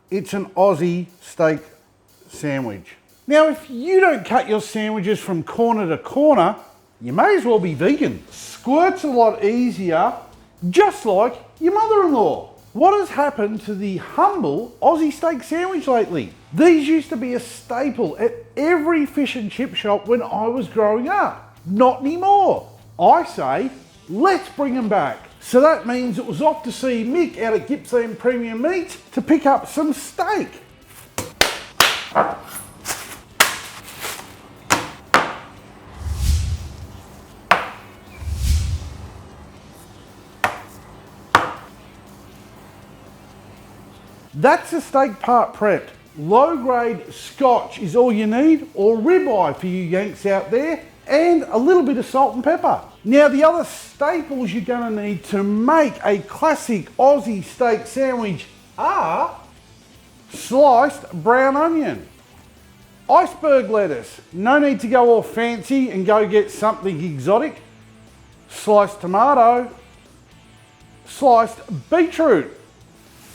It's an Aussie steak sandwich. Now, if you don't cut your sandwiches from corner to corner, you may as well be vegan. Squirt's a lot easier, just like your mother-in-law. What has happened to the humble Aussie steak sandwich lately? These used to be a staple at every fish and chip shop when I was growing up. Not anymore. I say, let's bring them back. So that means it was off to see Mick out at Gippsland Premium Meats to pick up some steak. That's the steak part prepped. Low-grade scotch is all you need, or ribeye for you Yanks out there, and a little bit of salt and pepper. Now, the other staples you're going to need to make a classic Aussie steak sandwich are sliced brown onion, iceberg lettuce, no need to go all fancy and go get something exotic, sliced tomato, sliced beetroot,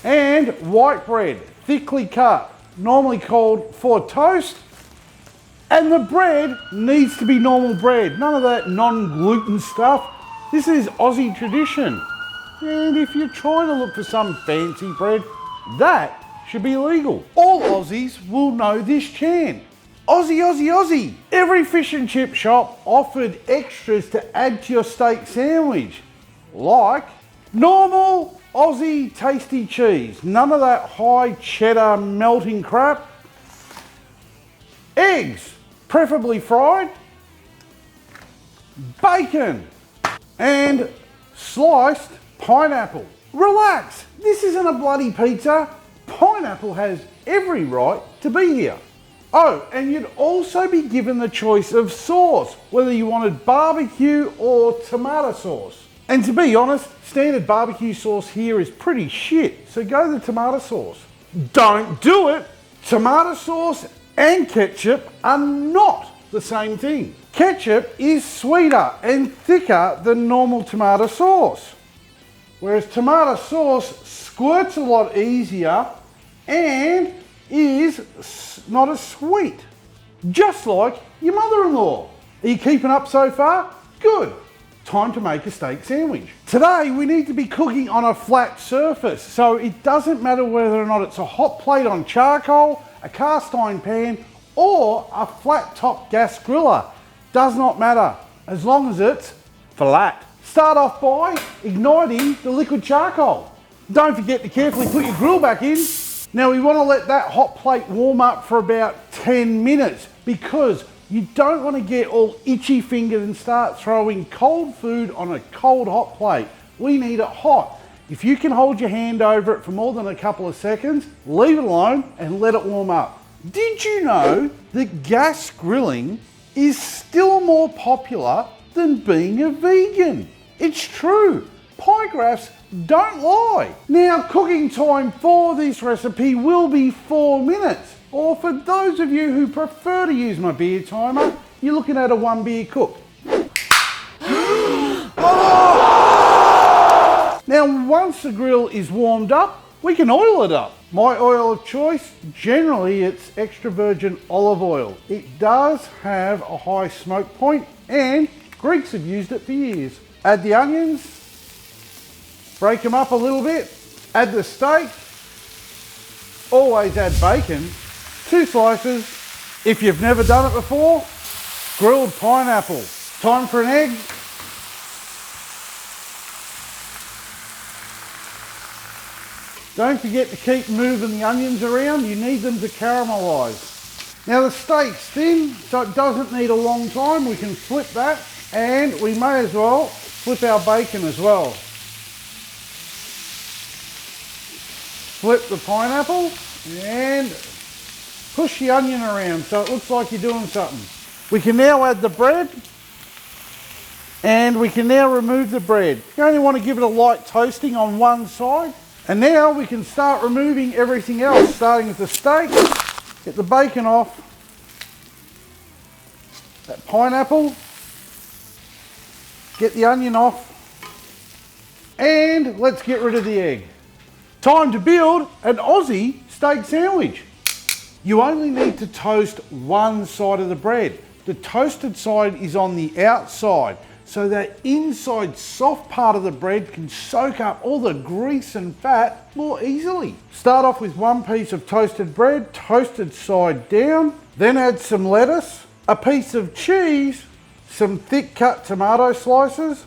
and white bread, thickly cut, normally called for toast. And the bread needs to be normal bread, none of that non-gluten stuff. This is Aussie tradition. And if you're trying to look for some fancy bread, that should be illegal. All Aussies will know this chant. Aussie, Aussie, Aussie. Every fish and chip shop offered extras to add to your steak sandwich, like normal Aussie tasty cheese, none of that high cheddar melting crap. Eggs, preferably fried. Bacon and sliced pineapple. Relax, this isn't a bloody pizza. Pineapple has every right to be here. Oh, and you'd also be given the choice of sauce, whether you wanted barbecue or tomato sauce. And to be honest, standard barbecue sauce here is pretty shit, so go the tomato sauce. Don't do it! Tomato sauce and ketchup are not the same thing. Ketchup is sweeter and thicker than normal tomato sauce, whereas tomato sauce squirts a lot easier and is not as sweet. Just like your mother-in-law. Are you keeping up so far? Good. Time to make a steak sandwich. Today we need to be cooking on a flat surface, so it doesn't matter whether or not it's a hot plate on charcoal, a cast iron pan, or a flat top gas griller. Does not matter, as long as it's flat. Start off by igniting the liquid charcoal. Don't forget to carefully put your grill back in. Now we want to let that hot plate warm up for about 10 minutes because you don't want to get all itchy fingered and start throwing cold food on a cold hot plate. We need it hot. If you can hold your hand over it for more than a couple of seconds, leave it alone and let it warm up. Did you know that gas grilling is still more popular than being a vegan? It's true. Pie graphs don't lie. Now, cooking time for this recipe will be 4 minutes. Or for those of you who prefer to use my beer timer, you're looking at a 1 beer cook. Now, once the grill is warmed up, we can oil it up. My oil of choice, generally it's extra virgin olive oil. It does have a high smoke point and Greeks have used it for years. Add the onions, break them up a little bit, add the steak, always add bacon, 2 slices. If you've never done it before, grilled pineapple. Time for an egg. Don't forget to keep moving the onions around, you need them to caramelise. Now the steak's thin, so it doesn't need a long time. We can flip that, and we may as well flip our bacon as well. Flip the pineapple, and push the onion around so it looks like you're doing something. We can now add the bread, and we can now remove the bread. You only want to give it a light toasting on one side. And now we can start removing everything else, starting with the steak, get the bacon off, that pineapple, get the onion off, and let's get rid of the egg. Time to build an Aussie steak sandwich. You only need to toast one side of the bread. The toasted side is on the outside, so that inside soft part of the bread can soak up all the grease and fat more easily. Start off with one piece of toasted bread, toasted side down, then add some lettuce, a piece of cheese, some thick cut tomato slices,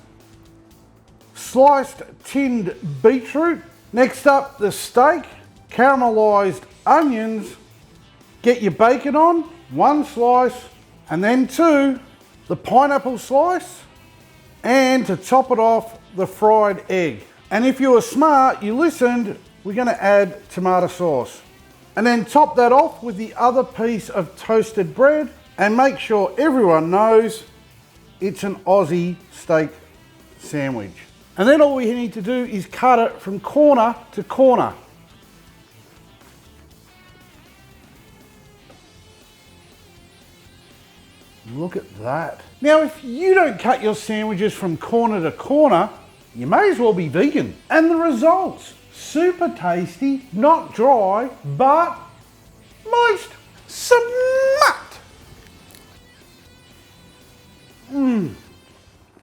sliced tinned beetroot. Next up, the steak, caramelised onions. Get your bacon on, one slice, and then two, the pineapple slice, and to top it off, the fried egg. And if you were smart, you listened, we're gonna add tomato sauce. And then top that off with the other piece of toasted bread, and make sure everyone knows it's an Aussie steak sandwich. And then all we need to do is cut it from corner to corner. Look at that. Now, if you don't cut your sandwiches from corner to corner, you may as well be vegan. And the results, super tasty, not dry, but moist.